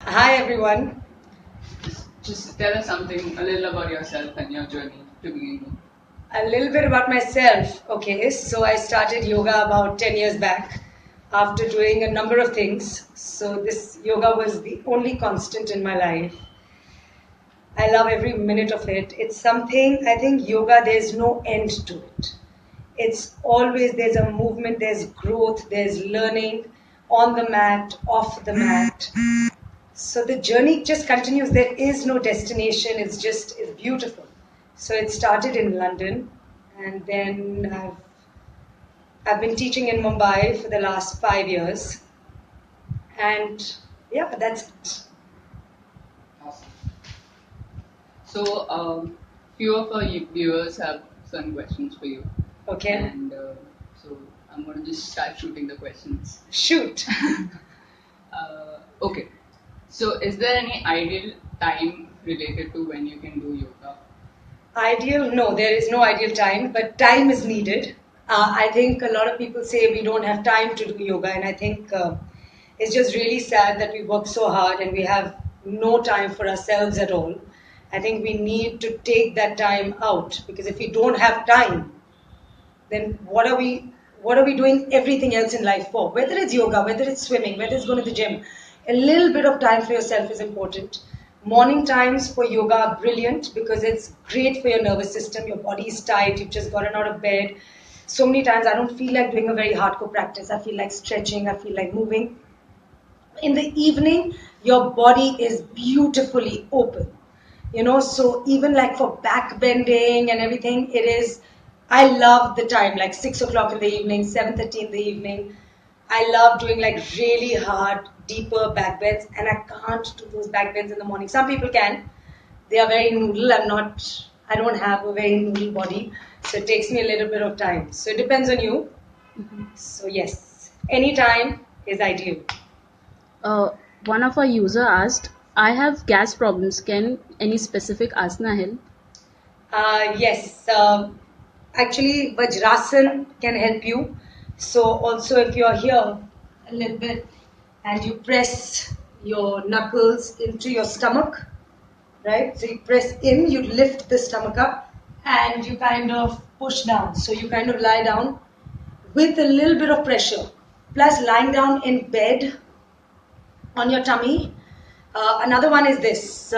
Hi everyone. Just tell us something a little about yourself and your journey to begin with. A little bit about myself. Okay, so I started yoga about 10 years back after doing a number of things. So this yoga was the only constant in my life. I love every minute of it. It's something, I think yoga, there's no end to it. It's always, there's a movement, there's growth, there's learning on the mat, off the mat. So the journey just continues. There is no destination. It's beautiful. So it started in London, and then I've been teaching in Mumbai for the last 5 years, and yeah, that's it. Awesome. So, few of our viewers have some questions for you, Okay. and so I'm going to just start shooting the questions. Shoot. Okay. So, is there any ideal time related to when you can do yoga? Ideal? No, there is no ideal time, but time is needed. I think a lot of people say we don't have time to do yoga, and I think it's just really sad that we work so hard and we have no time for ourselves at all. I think we need to take that time out because if we don't have time, then what are we doing everything else in life for? Whether it's yoga, whether it's swimming, whether it's going to the gym, a little bit of time for yourself is important. Morning times for yoga are brilliant because it's great for your nervous system. Your body is tight, you've just gotten out of bed. So many times I don't feel like doing a very hardcore practice. I feel like stretching, I feel like moving. In the evening, your body is beautifully open. So even like for back bending and everything, I love the time, like 6 o'clock in the evening, 7:30 in the evening. I love doing like really hard, deeper back bends, and I can't do those back bends in the morning. Some people can. They are very noodle. I don't have a very noodle body, so it takes me a little bit of time. So it depends on you. So yes, any time is ideal. Uh, One of our user asked, I have gas problems. Can any specific asana help? Yes, actually, Vajrasan can help you. So, also, if you're here a little bit and you press your knuckles into your stomach, right? So, you press in, you lift the stomach up, and you kind of push down. So, you kind of lie down with a little bit of pressure. Plus, lying down in bed on your tummy. Another one is this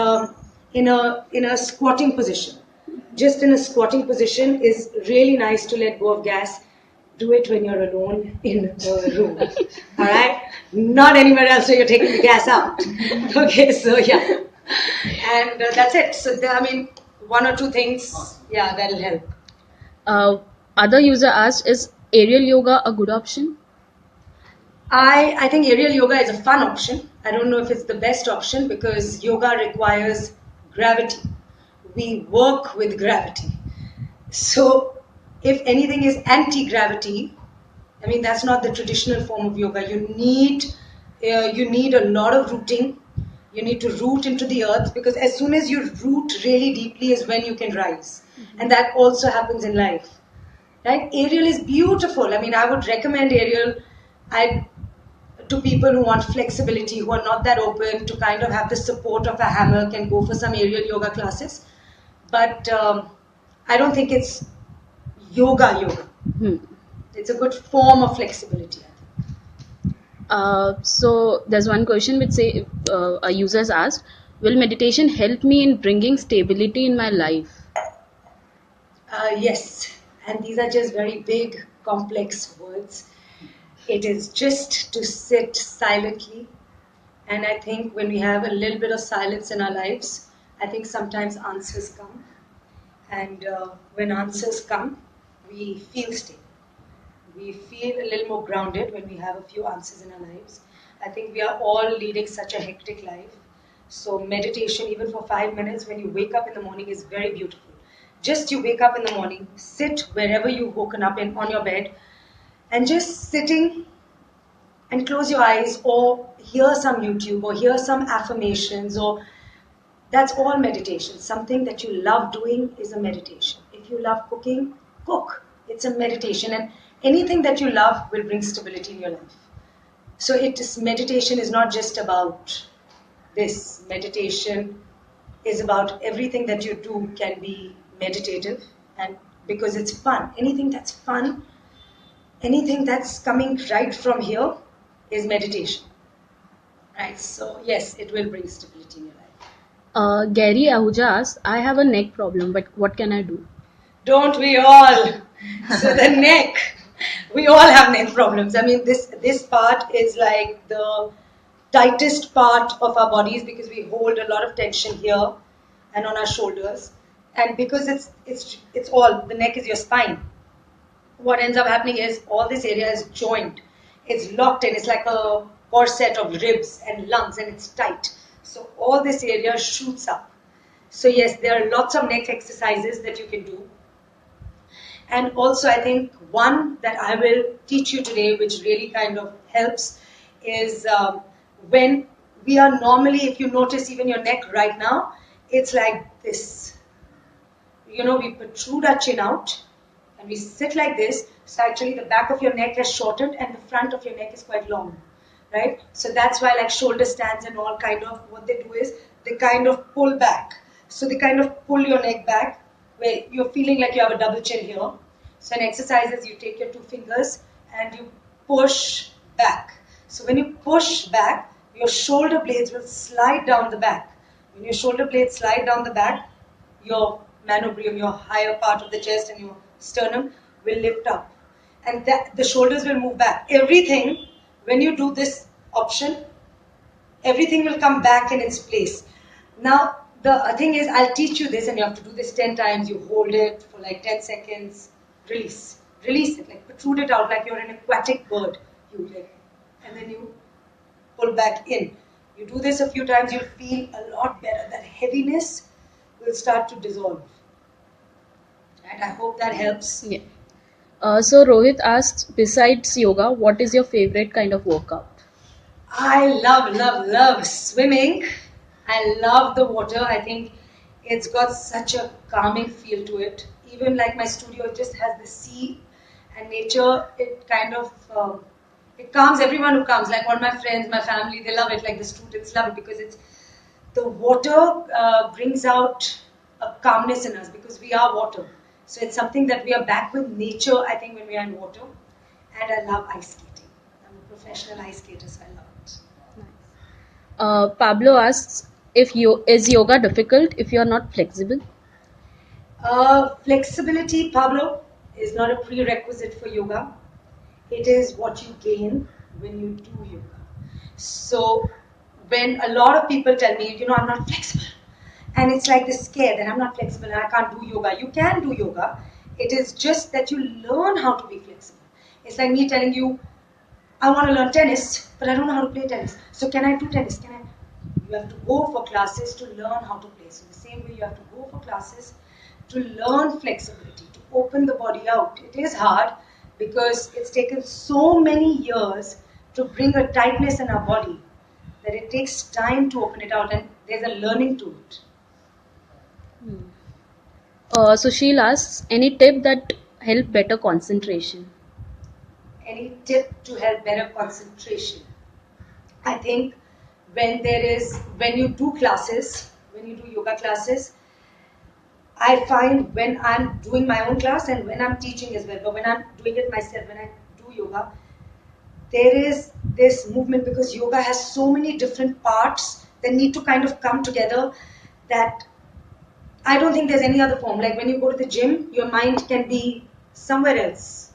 in a squatting position. Just in a squatting position is really nice to let go of gas. Do it when you're alone in a room. All right, not anywhere else where you're taking the gas out. Okay, so yeah, and that's it. So I mean, one or two things, yeah, that'll help. Uh, Other user asked, is aerial yoga a good option? I think aerial yoga is a fun option. I don't know if it's the best option because yoga requires gravity. We work with gravity. So, if anything is anti-gravity, I mean that's not the traditional form of yoga. You need a lot of rooting. You need to root into the earth because as soon as you root really deeply is when you can rise, and that also happens in life. Right? Aerial is beautiful. I mean, I would recommend aerial. I to people who want flexibility, who are not that open to kind of have the support of a hammock and go for some aerial yoga classes. But I don't think it's yoga. Hmm. It's a good form of flexibility, I think. So there's one question which say a user has asked, will meditation help me in bringing stability in my life? Yes, and these are just very big, complex words. It is just to sit silently. And I think when we have a little bit of silence in our lives, I think sometimes answers come. And when answers come, we feel stable. We feel a little more grounded when we have a few answers in our lives. I think we are all leading such a hectic life. So meditation, even for 5 minutes when you wake up in the morning, is very beautiful. Just you wake up in the morning, sit wherever you've woken up in on your bed, and just sitting and close your eyes or hear some YouTube or hear some affirmations or that's all meditation. Something that you love doing is a meditation. If you love cooking, cook. It's a meditation. And anything that you love will bring stability in your life. So meditation is not just about this meditation is about everything that you do can be meditative, and because it's fun. Anything that's fun, anything that's coming right from here is meditation. Right? So yes, it will bring stability in your life. Gary Ahuja asks, I have a neck problem, but what can I do? Don't we all? So the neck, we all have neck problems. I mean, this part is like the tightest part of our bodies because we hold a lot of tension here and on our shoulders, and because it's all the neck is your spine. What ends up happening is all this area is joined. It's locked in. It's like a corset of ribs and lungs, and it's tight. So all this area shoots up. So yes, there are lots of neck exercises that you can do. And also, I think one that I will teach you today, which really kind of helps, is when we are normally, if you notice even your neck right now, it's like this. You know, we protrude our chin out and we sit like this. So actually the back of your neck has shortened and the front of your neck is quite long, right? So that's why like shoulder stands and all kind of, what they do is they kind of pull back. So they kind of pull your neck back where you're feeling like you have a double chin here. So in exercises, you take your two fingers and you push back. So when you push back, your shoulder blades will slide down the back. When your shoulder blades slide down the back, your manubrium, your higher part of the chest and your sternum will lift up. And that the shoulders will move back. Everything, when you do this option, everything will come back in its place. Now, the thing is, I'll teach you this and you have to do this 10 times. You hold it for like 10 seconds, release. Release it, like protrude it out like you're an aquatic bird. You like, and then you pull back in. You do this a few times, you'll feel a lot better. That heaviness will start to dissolve. And I hope that helps. Yeah. So Rohit asks, besides yoga, what is your favorite kind of workout? I love swimming. I love the water. I think it's got such a calming feel to it. Even like my studio, it just has the sea and nature. It kind of it calms everyone who comes. Like all my friends, my family, they love it. Like the students love it because it's the water brings out a calmness in us because we are water. So it's something that we are back with nature. I think when we are in water, and I love ice skating. I'm a professional ice skater, so I love it. Pablo asks, if you is yoga difficult if you are not flexible? Flexibility, Pablo, is not a prerequisite for yoga. It is what you gain when you do yoga. So when a lot of people tell me, you know, I'm not flexible, and it's like this scare that I'm not flexible and I can't do yoga. You can do yoga. It is just that you learn how to be flexible. It's like me telling you, I want to learn tennis, but I don't know how to play tennis. So can I do tennis? Can I? You have to go for classes to learn how to play. So the same way you have to go for classes to learn flexibility, to open the body out. It is hard because it's taken so many years to bring a tightness in our body that it takes time to open it out, and there's a learning to it. Sushil asks, any tip that help better concentration? Any tip to help better concentration? I think when you do classes, when you do yoga classes, I find when I'm doing my own class and when I'm teaching as well, but when I'm doing it myself, when I do yoga, there is this movement because yoga has so many different parts that need to kind of come together that I don't think there's any other form. Like when you go to the gym, your mind can be somewhere else,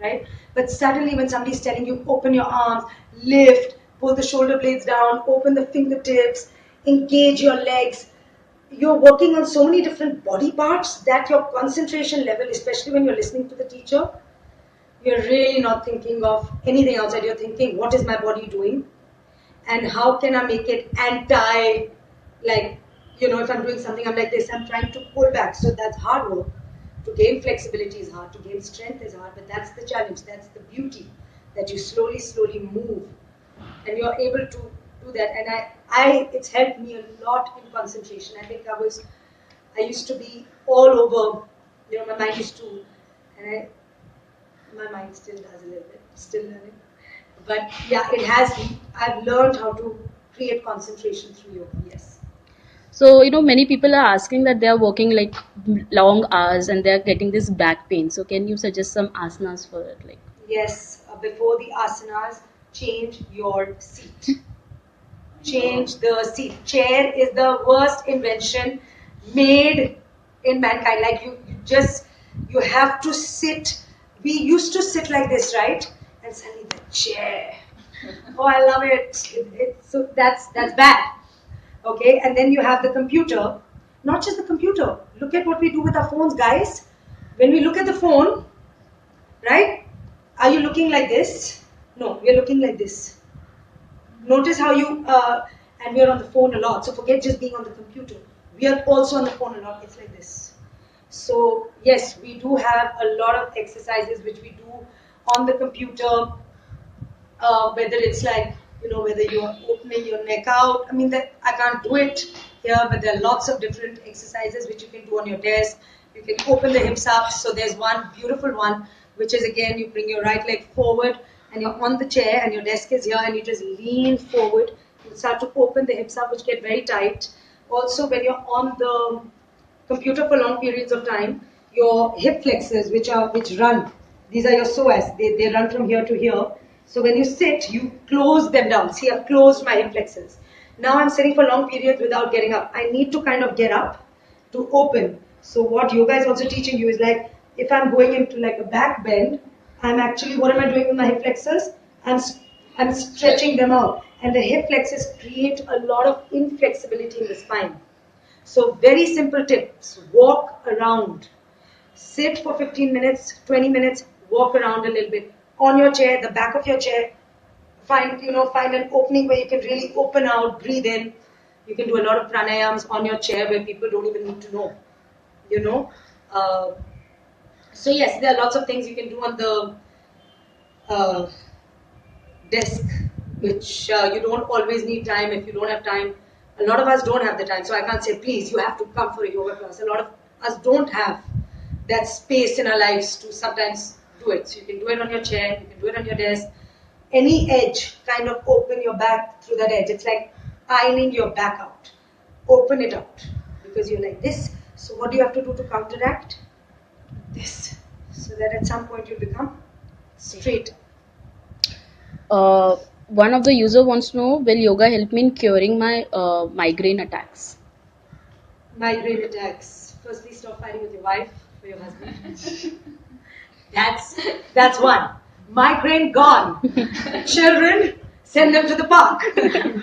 right? But suddenly when somebody's telling you, open your arms, lift, pull the shoulder blades down, open the fingertips, engage your legs, you're working on so many different body parts that your concentration level, especially when you're listening to the teacher, you're really not thinking of anything outside. You're thinking, what is my body doing? And how can I make it anti, like, you know, if I'm doing something, I'm like this, I'm trying to pull back. So that's hard work. To gain flexibility is hard, to gain strength is hard, but that's the challenge, that's the beauty, that you slowly move. And you're able to do that. And it's helped me a lot in concentration. I think I used to be all over, you know, my mind used to, and my mind still does a little bit, still learning. But yeah, I've learned how to create concentration through yoga. Yes. So, many people are asking that they are working like long hours and they are getting this back pain. So, can you suggest some asanas for it? Like, Yes, before the asanas, change your seat. Change the seat. Chair is the worst invention made in mankind. Like you have to sit. We used to sit like this, right? And suddenly the chair. Oh, I love it. So that's bad. Okay, and then you have the computer. Not just the computer. Look at what we do with our phones, guys. When we look at the phone, right? Are you looking like this? No, we're looking like this. Notice how and we're on the phone a lot. So forget just being on the computer. We are also on the phone a lot. It's like this. So yes, we do have a lot of exercises which we do on the computer. Whether it's like, whether you're opening your neck out. I mean, that I can't do it here, but there are lots of different exercises which you can do on your desk. You can open the hips up. So there's one beautiful one, which is again, you bring your right leg forward and you're on the chair and your desk is here and you just lean forward. You start to open the hips up, which get very tight. Also, when you're on the computer for long periods of time, your hip flexors, which run, these are your psoas. They run from here to here. So when you sit, you close them down. See, I've closed my hip flexors. Now I'm sitting for long periods without getting up. I need to kind of get up to open. So what yoga is also teaching you is like, if I'm going into like a back bend, I'm actually, what am I doing with my hip flexors? I'm stretching them out. And the hip flexors create a lot of inflexibility in the spine. So very simple tips. Walk around. Sit for 15 minutes, 20 minutes, walk around a little bit. On your chair, the back of your chair, find an opening where you can really open out, breathe in. You can do a lot of pranayams on your chair where people don't even need to know. So yes, there are lots of things you can do on the desk, which you don't always need time. If you don't have time, a lot of us don't have the time. So I can't say, please, you have to come for a yoga class. A lot of us don't have that space in our lives to sometimes do it. So you can do it on your chair, you can do it on your desk. Any edge, kind of open your back through that edge. It's like ironing your back out. Open it out because you're like this. So what do you have to do to counteract? This. So that at some point you become straight. one of the user wants to know, will yoga help me in curing my migraine attacks? Migraine attacks. Firstly, stop fighting with your wife or your husband. That's one. Migraine gone. Children, send them to the park.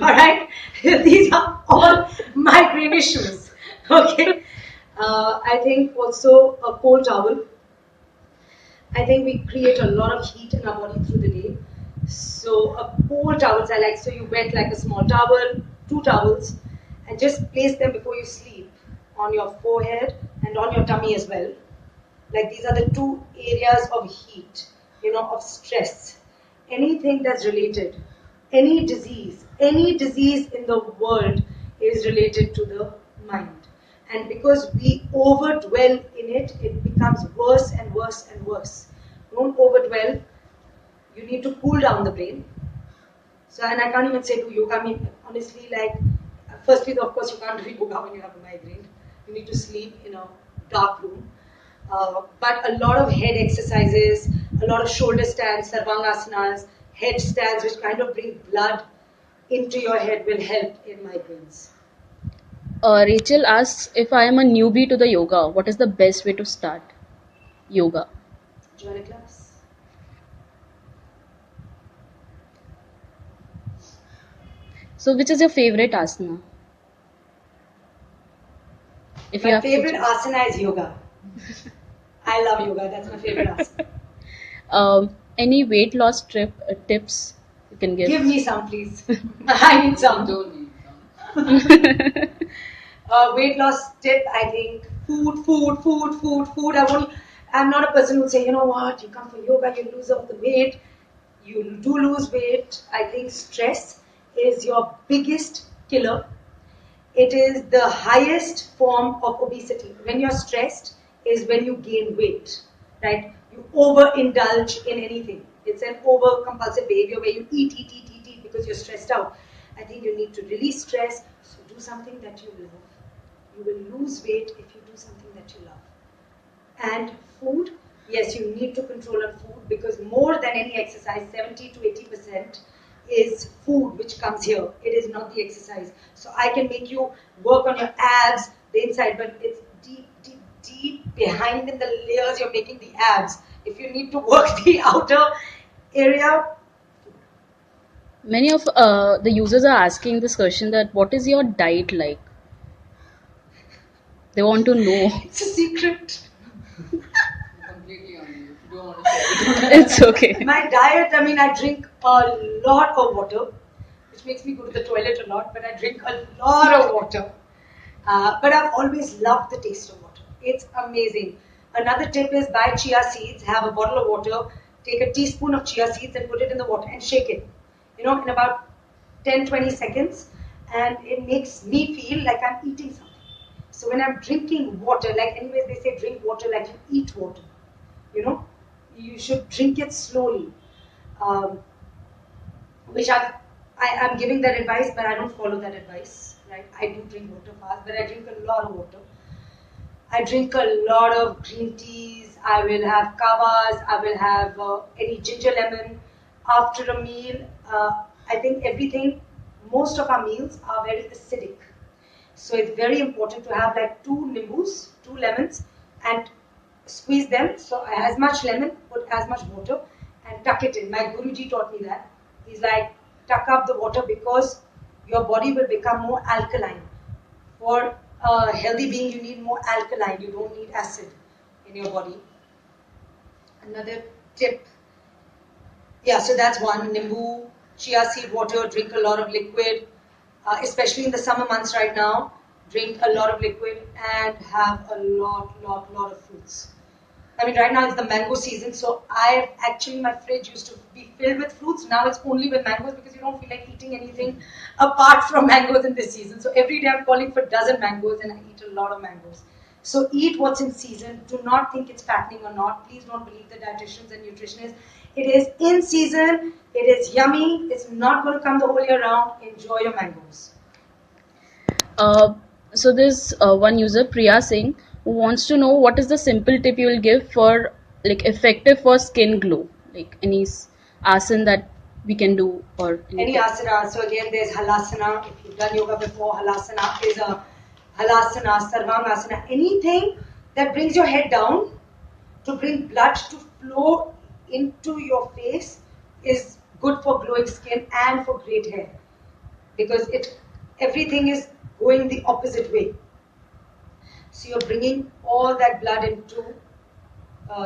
All right? These are all migraine issues. Okay? I think also a cold towel. I think we create a lot of heat in our body through the day. So a cold towels I like. So you wet like a small towel, 2 towels, and just place them before you sleep on your forehead and on your tummy as well. Like these are the 2 areas of heat, of stress. Anything that's related, any disease in the world is related to the mind. And because we overdwell in it, it becomes worse and worse and worse. Don't overdwell. You need to cool down the brain. So, and I can't even say do yoga. I mean, honestly, like, firstly, of course, you can't do yoga when you have a migraine. You need to sleep in a dark room. But a lot of head exercises, a lot of shoulder stands, sarvangasanas, head stands, which kind of bring blood into your head, will help in migraines. Rachel asks, if I am a newbie to the yoga, what is the best way to start yoga? Join a class. So, which is your favorite asana? If you My have to favorite choose. asana is yoga. I love yoga. That's my favorite asana. Any weight loss tips you can give? Give me some, please. I need some. Don't need some. Weight loss tip, I think food. I'm not a person who would say, you know what, you come for yoga, you lose all the weight. You do lose weight. I think stress is your biggest killer. It is the highest form of obesity. When you're stressed is when you gain weight, right? You overindulge in anything. It's an over compulsive behavior where you eat because you're stressed out. I think you need to release stress. So do something that you love. You will lose weight if you do something that you love. And food, yes, you need to control on food because more than any exercise, 70 to 80% is food which comes here. It is not the exercise. So I can make you work on your abs, the inside, but it's deep, deep, deep behind in the layers you're making the abs. If you need to work the outer area, Many of the users are asking this question that what is your diet like? They want to know. it's a secret. Completely on you. If you don't want to share it. It's okay. My diet, I mean, I drink a lot of water, which makes me go to the toilet a lot, but I drink a lot of water. But I've always loved the taste of water. It's amazing. Another tip is buy chia seeds, have a bottle of water, take a teaspoon of chia seeds and put it in the water and shake it. In about 10-20 seconds, and it makes me feel like I'm eating something. So when I'm drinking water, like anyways they say drink water like you eat water. You know, you should drink it slowly. Um, which I'm giving that advice, but I don't follow that advice. Right? I do drink water fast, but I drink a lot of water. I drink a lot of green teas. I will have kavas. I will have any ginger lemon after a meal. I think most of our meals are very acidic. So it's very important to have like two lemons, and squeeze them. So as much lemon, put as much water, and tuck it in. My Guruji taught me that. He's like, tuck up the water because your body will become more alkaline. For a healthy being, you need more alkaline. You don't need acid in your body. Another tip. Yeah, so that's one. Nimbu, chia seed water, drink a lot of liquid, especially in the summer months right now. Drink a lot of liquid and have a lot of fruits. I mean, right now it's the mango season, so my fridge used to be filled with fruits. Now it's only with mangoes because you don't feel like eating anything apart from mangoes in this season. So every day I'm calling for a dozen mangoes and I eat a lot of mangoes. So eat what's in season. Do not think it's fattening or not. Please don't believe the dietitians and nutritionists. It is in season. It is yummy. It's not going to come the whole year round. Enjoy your mangoes. Uh, so there's one user, Priya Singh, who wants to know what is the simple tip you will give for like effective for skin glow, like any asana that we can do or Any anything. asana. So again, there's halasana. If you've done yoga before, halasana is a halasana, sarvangasana. Anything that brings your head down to bring blood to flow into your face is good for glowing skin and for great hair because everything is going the opposite way. So you're bringing all that blood into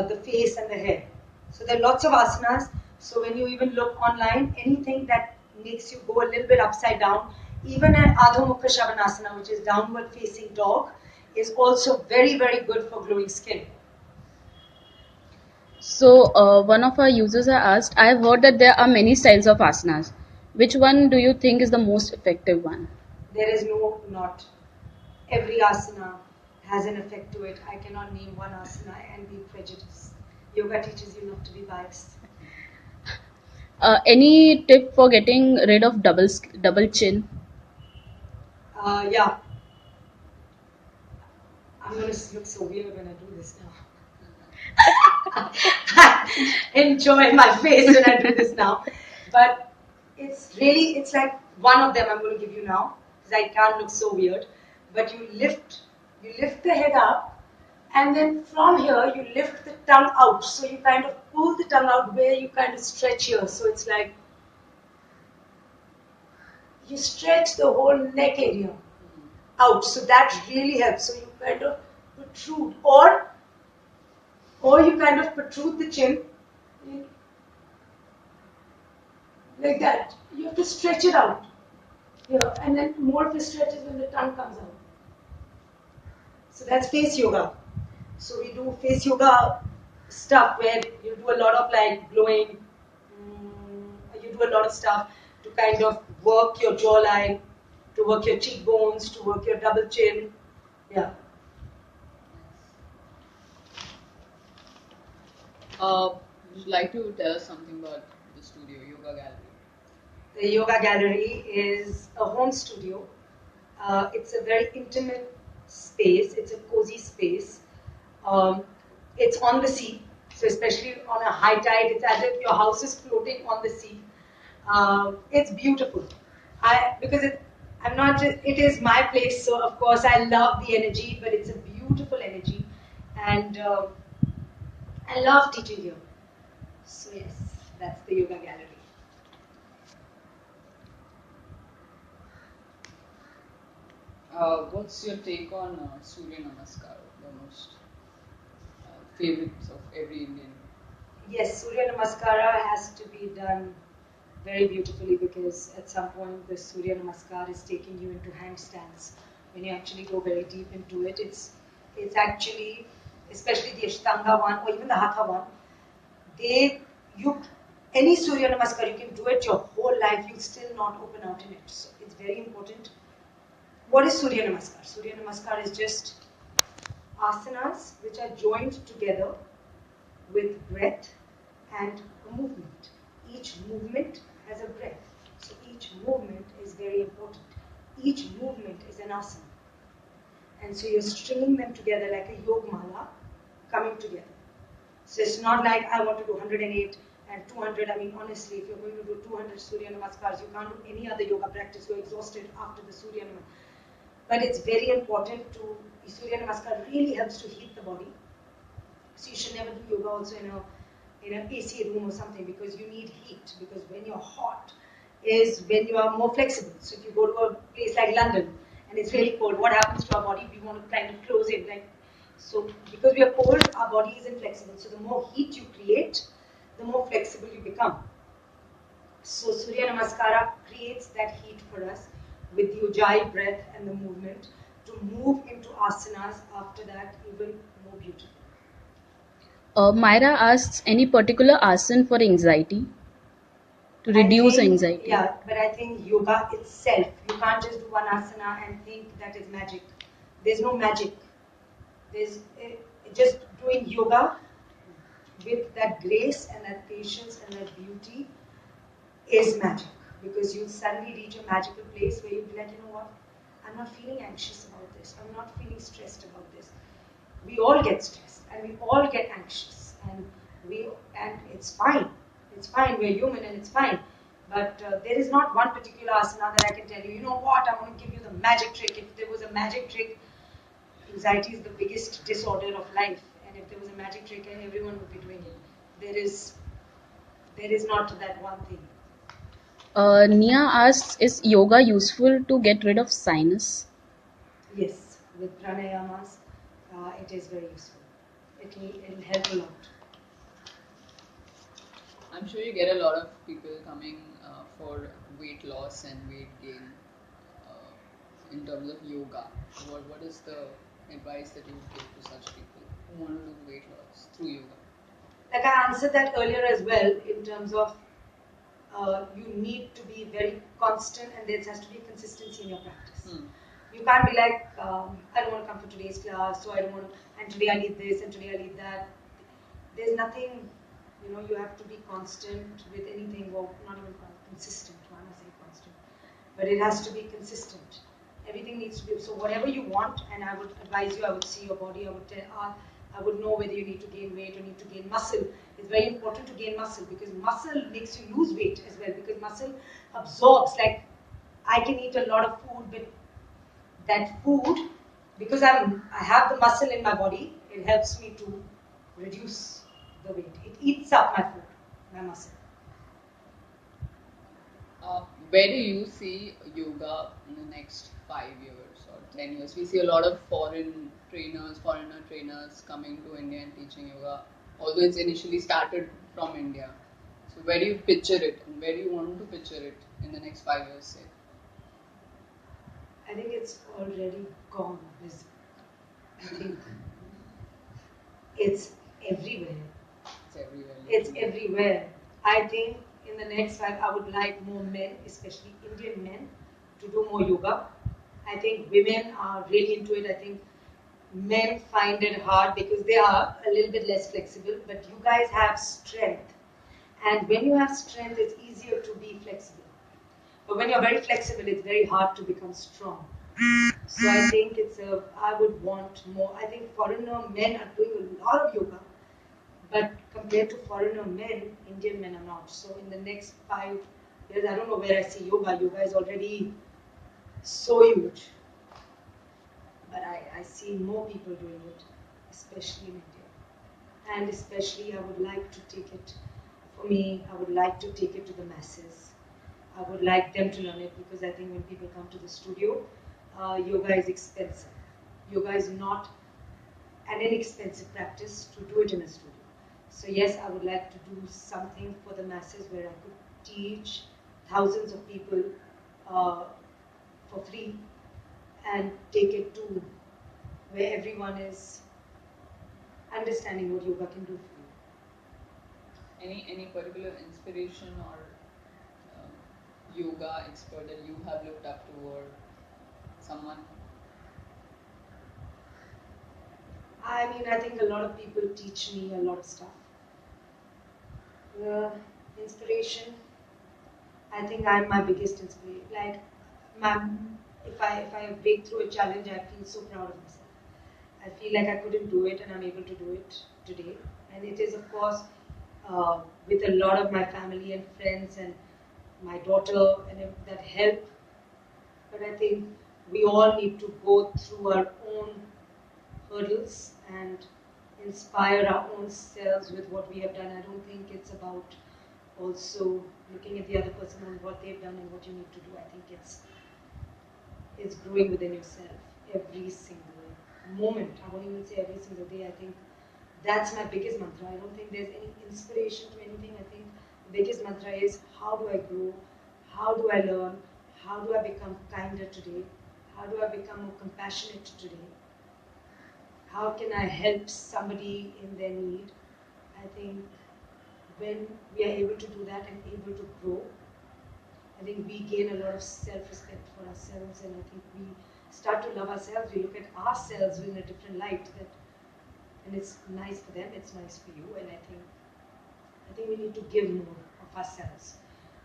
the face and the hair. So there are lots of asanas. So when you even look online, anything that makes you go a little bit upside down, even an Adho Mukha Shavanasana, which is downward facing dog, is also very, very good for glowing skin. So one of our users has asked, I have heard that there are many styles of asanas. Which one do you think is the most effective one? There is not. Every asana has an effect to it. I cannot name one asana and be prejudiced. Yoga teaches you not to be biased. Any tip for getting rid of double chin? Yeah, I'm going to look so weird when I do this now. Enjoy my face when I do this now. But it's like one of them I'm going to give you now because I can't look so weird. But you lift the head up, and then from here you lift the tongue out. So you kind of pull the tongue out where you kind of stretch here. So it's like you stretch the whole neck area out. So that really helps. So you kind of protrude, or you kind of protrude the chin like that. You have to stretch it out. And then more of the stretch is when the tongue comes out. So that's face yoga. So we do face yoga stuff where you do a lot of like glowing, you do a lot of stuff to kind of work your jawline, to work your cheekbones, to work your double chin. Yeah. Would you like to tell us something about the studio, Yoga Gallery? The The yoga gallery is a home studio. It's a very intimate space. It's a cozy space. Um, it's on the sea, so especially on a high tide, it's as if your house is floating on the sea. It's beautiful. I'm not just, it is my place, so of course I love the energy, but it's a beautiful energy, and I love teaching here. So yes, that's the yoga gallery. What's your take on Surya Namaskar, the most favorites of every Indian? Yes, Surya Namaskara has to be done very beautifully, because at some point the Surya Namaskar is taking you into handstands. When you actually go very deep into it, it's actually, especially the Ashtanga one or even the Hatha one, they you any Surya Namaskar you can do it your whole life, you'll still not open out in it. So it's very important. What is Surya Namaskar? Surya Namaskar is just asanas which are joined together with breath and a movement. Each movement has a breath. So each movement is very important. Each movement is an asana. And so you're stringing them together like a yoga mala coming together. So it's not like I want to do 108 and 200. I mean, honestly, if you're going to do 200 Surya Namaskars, you can't do any other yoga practice. You're exhausted after the Surya Namaskar. But it's very important to, Surya Namaskar really helps to heat the body. So you should never do yoga also in an AC room or something, because you need heat. Because when you're hot is when you are more flexible. So if you go to a place like London and it's really cold, what happens to our body? We want to kind of close in. So because we are cold, our body isn't flexible. So the more heat you create, the more flexible you become. So Surya Namaskara creates that heat for us with the Ujjayi breath and the movement to move into asanas after that even more beautiful. Myra asks, any particular asana for anxiety to reduce anxiety? Yeah, but I think yoga itself, you can't just do one asana and think that is magic. There's no magic. There's just doing yoga with that grace and that patience and that beauty is magic, because you'll suddenly reach a magical place where you'll be like, you know what, I'm not feeling anxious about this, I'm not feeling stressed about this. We all get stressed and we all get anxious, and it's fine. It's fine, we're human and it's fine. But there is not one particular asana that I can tell you, you know what, I'm going to give you the magic trick. If there was a magic trick, anxiety is the biggest disorder of life, and if there was a magic trick, everyone would be doing it. There is not that one thing. Nia asks, is yoga useful to get rid of sinus? Yes, with pranayamas, it is very useful. It'll help a lot. I'm sure you get a lot of people coming for weight loss and weight gain in terms of yoga. What is the advice that you would give to such people who want to do weight loss through yoga? Like I answered that earlier as well, in terms of you need to be very constant, and there has to be consistency in your practice. You can't be like, I don't want to come to today's class, so I don't want to, and today I need this, and today I need that. There's nothing, you have to be constant with anything, or not even consistent, why am I saying constant? But it has to be consistent. Everything needs to be, so whatever you want, and I would advise you, I would see your body, I would know whether you need to gain weight or need to gain muscle. It's very important to gain muscle, because muscle makes you lose weight as well, because muscle absorbs, like I can eat a lot of food, but that food, because I have the muscle in my body, it helps me to reduce the weight. It eats up my food, my muscle. Where do you see yoga in the next 5 years or 10 years? We see a lot of foreigner trainers coming to India and teaching yoga, although it's initially started from India. So where do you picture it, and where do you want to picture it in the next 5 years, say? I think it's already gone. I think it's everywhere. It's everywhere. It's everywhere. I think in the next 5, I would like more men, especially Indian men, to do more yoga. I think women are really into it. I think men find it hard because they are a little bit less flexible, but you guys have strength. And when you have strength, it's easier to be flexible. But when you're very flexible, it's very hard to become strong. So I think I would want more. I think foreigner men are doing a lot of yoga, but compared to foreigner men, Indian men are not. So in the next 5 years, I don't know where I see yoga. Yoga is already so huge. But I see more people doing it, especially in India. And especially I would like to take it, for me, I would like to take it to the masses. I would like them to learn it because I think when people come to the studio, yoga is expensive. Yoga is not an inexpensive practice to do it in a studio. So yes, I would like to do something for the masses where I could teach thousands of people for free and take it to where everyone is understanding what yoga can do for you. Any particular inspiration or yoga expert that you have looked up to, or someone? I mean, I think a lot of people teach me a lot of stuff. Inspiration, I think I'm my biggest inspiration. Like, if I break through a challenge, I feel so proud of myself. I feel like I couldn't do it, and I'm able to do it today. And it is, of course, with a lot of my family and friends and my daughter and that help. But I think we all need to go through our own hurdles and inspire our own selves with what we have done. I don't think it's about also looking at the other person and what they've done and what you need to do. I think it's growing within yourself every single moment. I won't even say every single day. I think that's my biggest mantra. I don't think there's any inspiration to anything. I think the biggest mantra is how do I grow? How do I learn? How do I become kinder today? How do I become more compassionate today? How can I help somebody in their need? I think when we are able to do that and able to grow, I think we gain a lot of self-respect for ourselves, and I think we start to love ourselves. We look at ourselves in a different light, and it's nice for them, it's nice for you, and I think we need to give more of ourselves,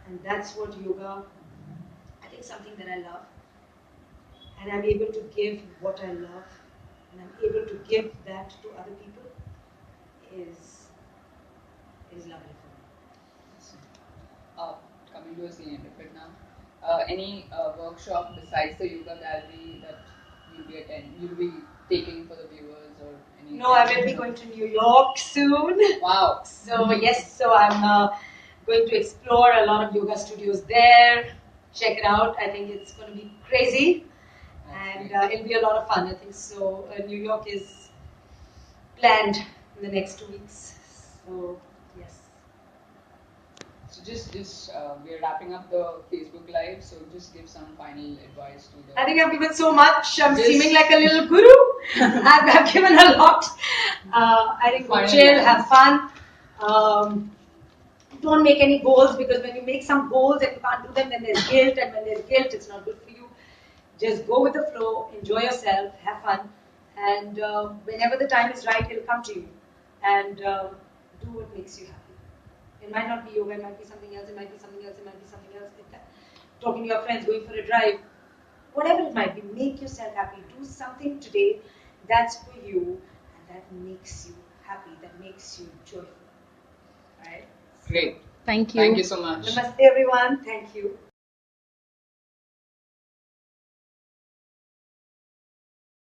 and that's what yoga. I think something that I love, and I'm able to give what I love, and I'm able to give that to other people is lovely for me. Coming to the end of it now, any workshop besides the yoga gallery that you'll be taking for the viewers, or any? No, I will be going to New York soon. Wow. So yes, so I'm going to explore a lot of yoga studios there. Check it out. I think it's going to be crazy, and it'll be a lot of fun. I think so. New York is planned in the next 2 weeks. So yes. So just we're wrapping up the Facebook Live, so just give some final advice to the. I think I've given so much. I'm seeming like a little guru. I've given a lot. I think go chill, have fun. Don't make any goals, because when you make some goals and you can't do them, then there's guilt, and when there's guilt, it's not good for you. Just go with the flow, enjoy yourself, have fun, and whenever the time is right, it'll come to you. And do what makes you happy. It might not be yoga, it might be something else, it might be something else, it might be something else. Talking to your friends, going for a drive, whatever it might be, make yourself happy. Do something today that's for you and that makes you happy, that makes you joyful. Right? Great. Thank you. Thank you so much. Namaste everyone. Thank you.